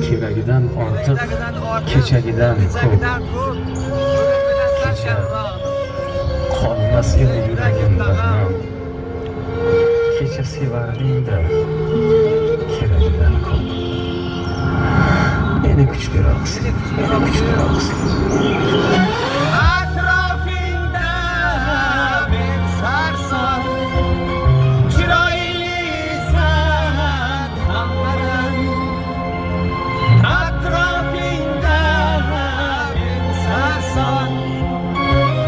keragidan ortiq, kechagidan ko'p. Kecha qolmas edi yuragimda g'am. Kecha sevardingda keragidan ko'p. Meni kuchliroqsen, meni kuchliroqsen. Atrofingda men sarson, chiroylisan hammadan. Atrofingda men sarson,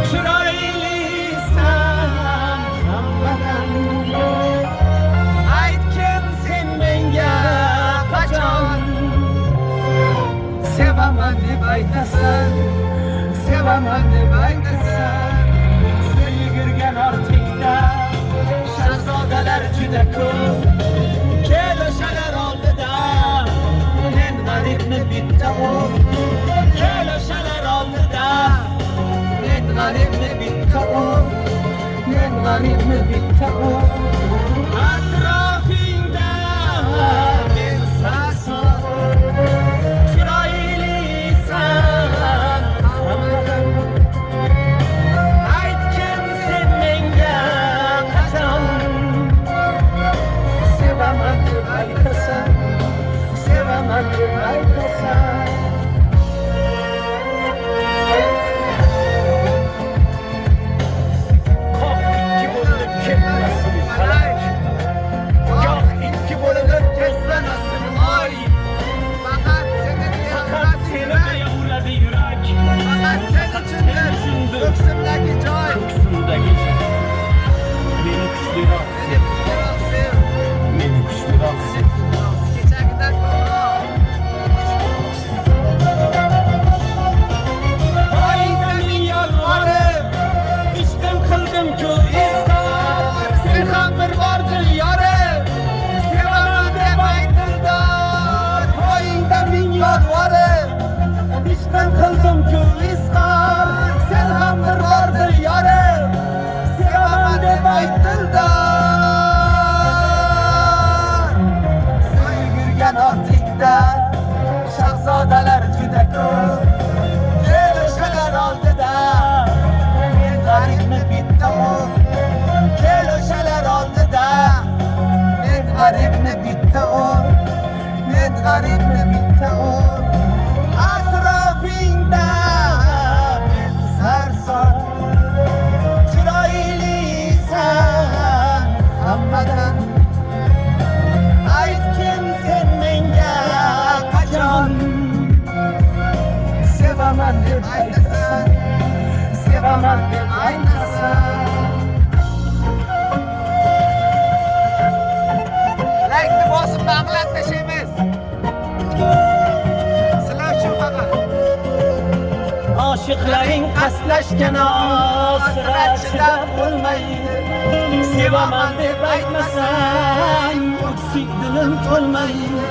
chiroylisan hammadan. Aytgin sen menga qachon sevaman deb aytasan, sevaman deb aytasan. Sen yugurgan ortingda shahzodalar juda ko'p. Kel o'shalar oldida men g'aribni bitta o'p. Kel o'shalar oldida men g'aribni bitta o'p. Men g'aribni bitta o'p. Atrofingda men sarson, chiroylisan hammadan. Aytgin sen menga qachon sevaman deb aytasan, sevaman deb aytasan. Qoq ikki bo'linib ketmasin falak, goh ikki bo'linib keslanmasin oy. Faqat seni uradi yurak, faqat sen uchundir ko'ksimdagi joy. Ko'ksimdagi joy. Meni kuchliroq sev, meni kuchliroq sev. Kechagidan ko'proq. Oyingda men yolvorib ishqim qildim-ku izhor. Sen ham bir bordir yorim, sevaman deb aytildor. Oyingda men yolvorib ishqim qildim-ku izhor. Sen ham bir bordir yorim, sevaman deb aytildor. Sen yugurgan ortingda shahzodalar juda ko'p. Kel o'shalar oldida men g'aribni bitta o'p. Kel o'shalar oldida men g'aribni bitta o'p. Men g'aribni bitta o'p. Atrofingda men sarson, chiroylisan hammadan. Aytgin sen menga qachon sevaman deb aytasan, sevaman deb aytasan. Like'ni bosib baqlat tashlaymiz. Sizlar uchun faqat. Oshiqlaring qaslashgan osra chidab bo'lmaydi. Sevaman deb aytmasang o'ksik dilim to'lmaydi.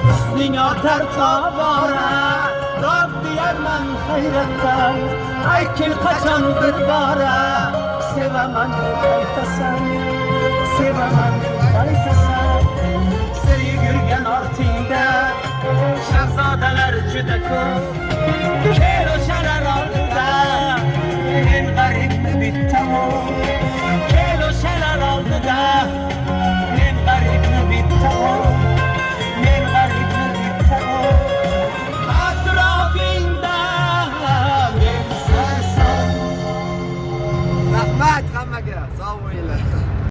Husning ortar tobora, Rob deyarman hayratdan. Aytgin qachon bir bora sevaman deb aytasan, sevaman deb aytasan. Sen yugurgan ortingda shahzodalar juda ko'p.